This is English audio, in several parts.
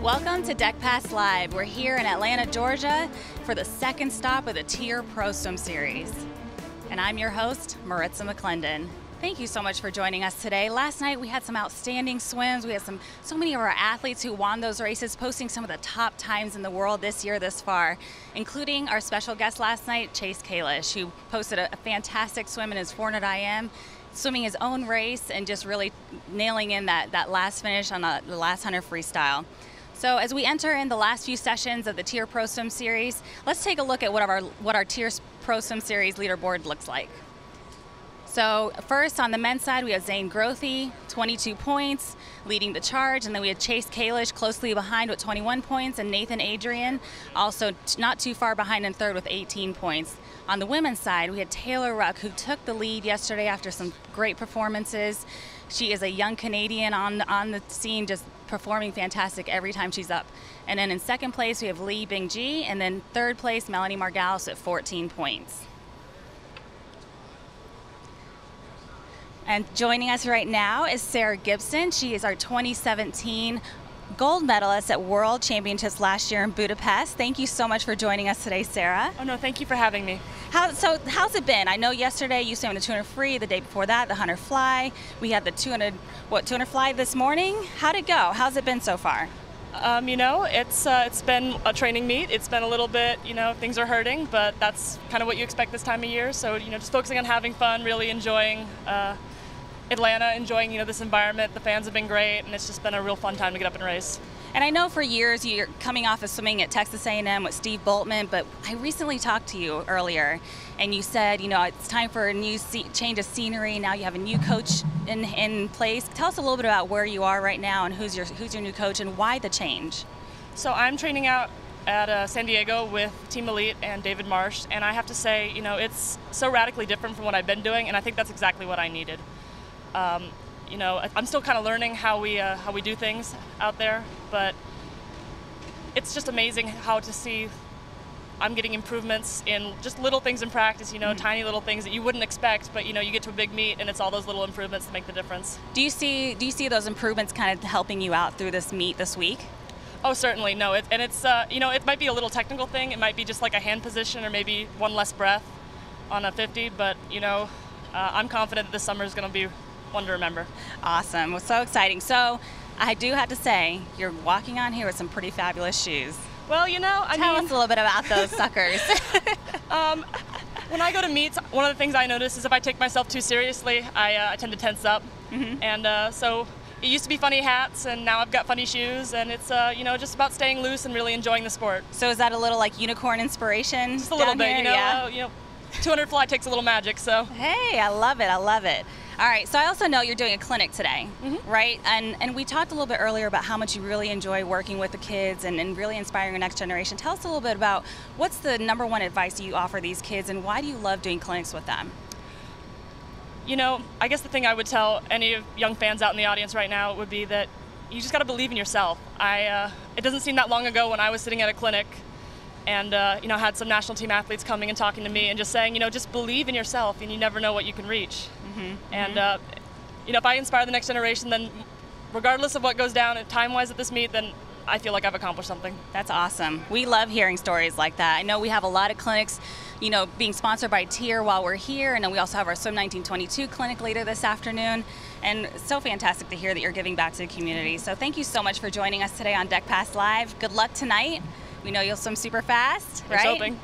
Welcome to Deck Pass Live. We're here in Atlanta, Georgia for the second stop of the TYR Pro Swim Series. And I'm your host, Maritza McClendon. Thank you so much for joining us today. Last night we had some outstanding swims. We had so many of our athletes who won those races, posting some of the top times in the world this year this far, including our special guest last night, Chase Kalish, who posted a fantastic swim in his 400 IM, swimming his own race and just really nailing in that last finish on the last 100 freestyle. So as we enter in the last few sessions of the TYR Pro Swim Series, let's take a look at what our TYR Pro Swim Series leaderboard looks like. So first on the men's side, we have Zane Grothy, 22 points, leading the charge, and then we had Chase Kalish closely behind with 21 points, and Nathan Adrian also not too far behind in third with 18 points. On the women's side, we had Taylor Ruck, who took the lead yesterday after some great performances. She is a young Canadian on the scene, just performing fantastic every time she's up. And then in second place, we have Lee Bingji, and then third place, Melanie Margalis at 14 points. And joining us right now is Sarah Gibson. She is our 2017 gold medalist at World Championships last year in Budapest. Thank you so much for joining us today, Sarah. Oh no, thank you for having me. How's it been? I know yesterday you swam the 200 free, the day before that, the 100 fly. We had the 200 fly this morning. How'd it go? How's it been so far? It's been a training meet. It's been a little bit, things are hurting, but that's kind of what you expect this time of year. So, just focusing on having fun, really enjoying Atlanta, enjoying, this environment. The fans have been great, and it's just been a real fun time to get up and race. And I know for years you're coming off of swimming at Texas A&M with Steve Boltman, but I recently talked to you earlier, and you said, it's time for a new change of scenery. Now you have a new coach in place. Tell us a little bit about where you are right now and who's your new coach and why the change. So I'm training out at San Diego with Team Elite and David Marsh, and I have to say, it's so radically different from what I've been doing, and I think that's exactly what I needed. I'm still kind of learning how we do things out there, but it's just amazing how to see I'm getting improvements in just little things in practice, tiny little things that you wouldn't expect, but you get to a big meet and it's all those little improvements that make the difference. Do you see those improvements kind of helping you out through this meet this week? Oh, certainly. No, it might be a little technical thing. It might be just like a hand position or maybe one less breath on a 50, but I'm confident that this summer is going to be one to remember. Awesome. Well, so exciting. So I do have to say, you're walking on here with some pretty fabulous shoes. Well, Tell us a little bit about those suckers. When I go to meets, one of the things I notice is if I take myself too seriously, I tend to tense up. Mm-hmm. And so it used to be funny hats, and now I've got funny shoes, and it's just about staying loose and really enjoying the sport. So is that a little like unicorn inspiration? Just a little bit, Yeah. 200 fly takes a little magic, so. Hey, I love it. I love it. All right, so I also know you're doing a clinic today, mm-hmm. right? And we talked a little bit earlier about how much you really enjoy working with the kids and really inspiring the next generation. Tell us a little bit about what's the #1 advice you offer these kids, and why do you love doing clinics with them? I guess the thing I would tell any young fans out in the audience right now would be that you just got to believe in yourself. It doesn't seem that long ago when I was sitting at a clinic and had some national team athletes coming and talking to me and just saying, just believe in yourself and you never know what you can reach. Mm-hmm. And if I inspire the next generation, then regardless of what goes down time-wise at this meet, then I feel like I've accomplished something. That's awesome. We love hearing stories like that. I know we have a lot of clinics, being sponsored by TYR while we're here, and then we also have our Swim 1922 clinic later this afternoon. And it's so fantastic to hear that you're giving back to the community. So thank you so much for joining us today on Deck Pass Live. Good luck tonight. We know you'll swim super fast, right? Hoping.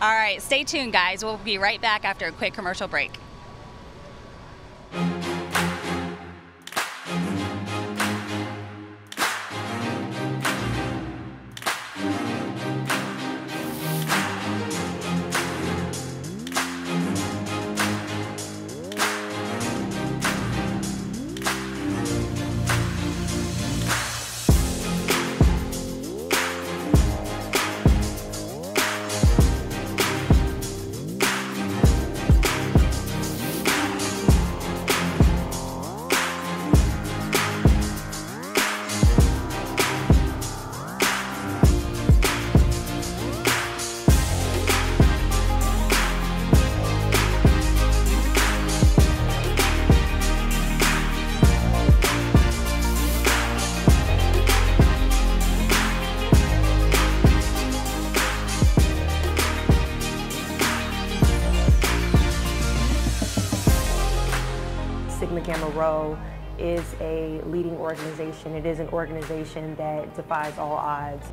All right, stay tuned, guys. We'll be right back after a quick commercial break. row is a leading organization. It is an organization that defies all odds.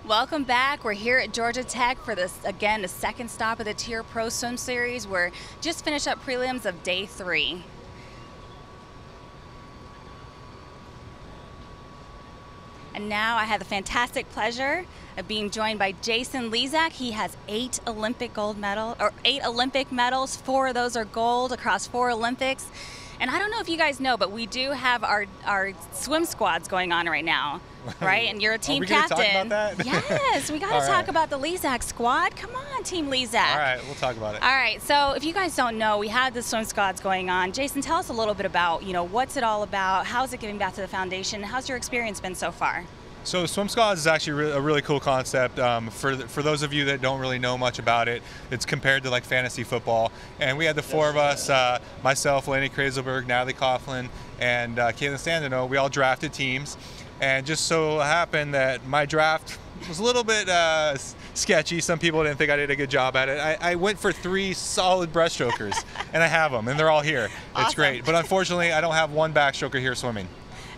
Welcome back. We're here at Georgia Tech for this, again, the second stop of the TYR Pro Swim Series. We're just finished up prelims of day 3. And now I have the fantastic pleasure of being joined by Jason Lezak. He has 8 Olympic medals. 4 of those are gold across 4 Olympics. And I don't know if you guys know, but we do have our swim squads going on right now, right? And you're a team captain. Are we going to talk about that? Yes, we got to talk about the Lezak squad. Come on, Team Lezak. All right, we'll talk about it. All right, so if you guys don't know, we had the swim squads going on. Jason, tell us a little bit about, what's it all about? How's it giving back to the foundation? How's your experience been so far? So Swim Squads is actually a really cool concept. For those of you that don't really know much about it, it's compared to like fantasy football. And we had the 4 of us, myself, Laney Krazelberg, Natalie Coughlin, and Caitlin Sandino. We all drafted teams. And just so happened that my draft was a little bit sketchy. Some people didn't think I did a good job at it. I went for 3 solid breaststrokers, and I have them, and they're all here. Awesome. It's great. But unfortunately, I don't have one backstroker here swimming.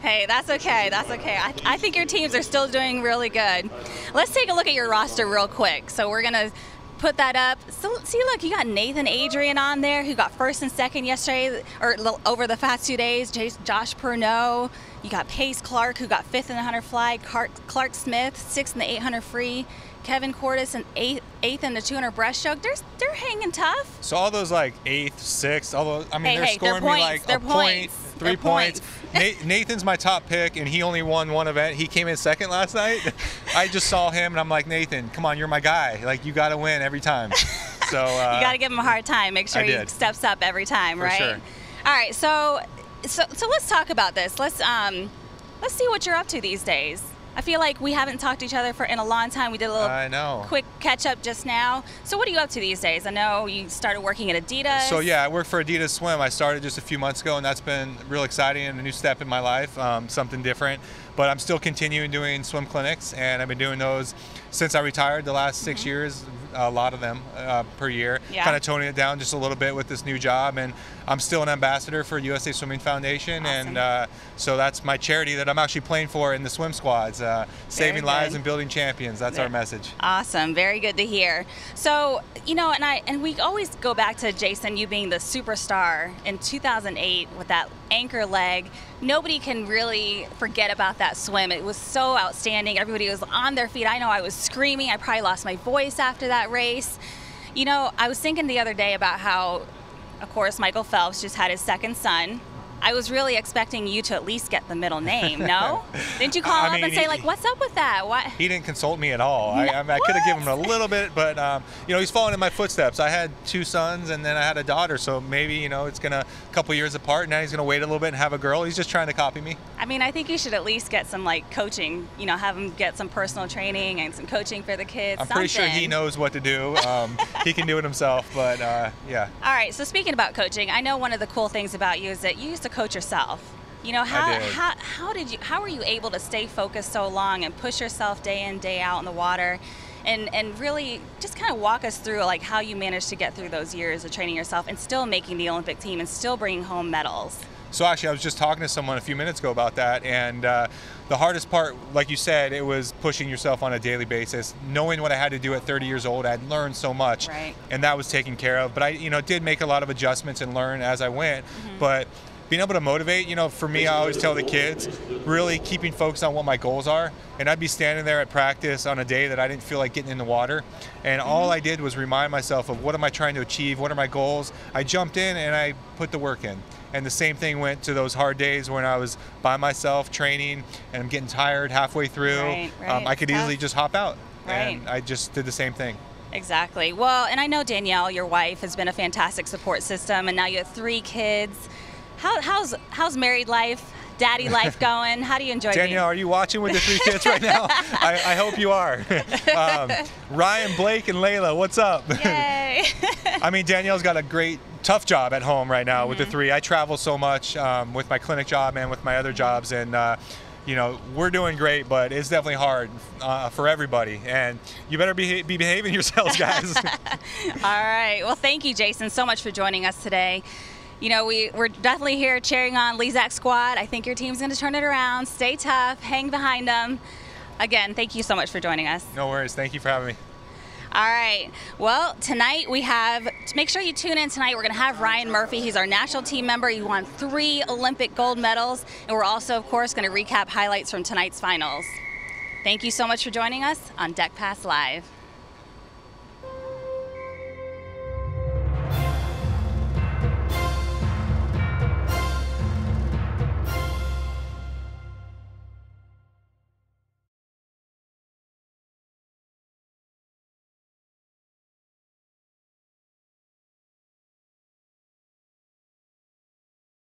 Hey, that's okay. That's okay. I think your teams are still doing really good. Let's take a look at your roster real quick. So we're going to put that up. So see, look, you got Nathan Adrian on there, who got 1st and 2nd yesterday, or over the past 2 days. Josh Pernot. You got Pace Clark, who got 5th in the 100 fly. Clark Smith, 6th in the 800 free. Kevin Cordes, and 8th in the 200 breaststroke. They're hanging tough. So all those like 8th, 6th, although I mean they're scoring me like a point, 3 points. Nathan's my top pick, and he only won 1 event. He came in 2nd last night. I just saw him, and I'm like, Nathan, come on, you're my guy. Like, you got to win every time. So you got to give him a hard time. Make sure he steps up every time, right? For sure. All right, so let's talk about this. Let's see what you're up to these days. I feel like we haven't talked to each other in a long time. We did a little quick catch up just now. So what are you up to these days? I know you started working at Adidas. So yeah, I work for Adidas Swim. I started just a few months ago, and that's been real exciting and a new step in my life, something different. But I'm still continuing doing swim clinics, and I've been doing those since I retired the last 6 years, a lot of them per year, kind of toning it down just a little bit with this new job. And I'm still an ambassador for USA Swimming Foundation, awesome. And so that's my charity that I'm actually playing for in the swim squads, saving lives and building champions. That's our message. Awesome, very good to hear. So, and we always go back to Jason, you being the superstar in 2008 with that anchor leg. Nobody can really forget about that swim. It was so outstanding. Everybody was on their feet. I know I was screaming. I probably lost my voice after that race. I was thinking the other day about how, of course, Michael Phelps just had his 2nd son. I was really expecting you to at least get the middle name, no? Didn't you call up and say, like, what's up with that? What? He didn't consult me at all. I could have given him a little bit, but, he's following in my footsteps. I had 2 sons, and then I had a daughter, so maybe, it's going to a couple years apart. Now he's going to wait a little bit and have a girl. He's just trying to copy me. I mean, I think you should at least get some, like, coaching, have him get some personal training and some coaching for the kids. I'm pretty sure he knows what to do. He can do it himself, but, yeah. All right, so speaking about coaching, I know one of the cool things about you is that you used to coach yourself. How were you able to stay focused so long and push yourself day in, day out in the water, and really just kind of walk us through like how you managed to get through those years of training yourself and still making the Olympic team and still bringing home medals? So actually, I was just talking to someone a few minutes ago about that, and the hardest part, like you said, it was pushing yourself on a daily basis. Knowing what I had to do at 30 years old, I had learned so much, and that was taken care of. But I, did make a lot of adjustments and learn as I went. But being able to motivate, for me, I always tell the kids, really keeping focused on what my goals are. And I'd be standing there at practice on a day that I didn't feel like getting in the water. And all I did was remind myself of what am I trying to achieve? What are my goals? I jumped in and I put the work in. And the same thing went to those hard days when I was by myself training and I'm getting tired halfway through. I could easily just hop out. And I just did the same thing. Exactly. Well, and I know Danielle, your wife, has been a fantastic support system, and now you have 3 kids. How's married life, daddy life going? How do you enjoy Danielle, are you watching with the 3 kids right now? I hope you are. Ryan, Blake, and Layla, what's up? Yay. Right. I mean, Danielle's got a great, tough job at home right now with the 3. I travel so much with my clinic job and with my other jobs, and you know, we're doing great, but it's definitely hard for everybody. And you better be behaving yourselves, guys. All right. Well, thank you, Jason, so much for joining us today. You know, we're definitely here cheering on Lezak squad. I think your team's going to turn it around. Stay tough. Hang behind them. Again, thank you so much for joining us. No worries. Thank you for having me. All right. Well, tonight we have, make sure you tune in tonight. We're going to have Ryan Murphy. He's our national team member. He won 3 Olympic gold medals. And we're also, of course, going to recap highlights from tonight's finals. Thank you so much for joining us on Deck Pass Live.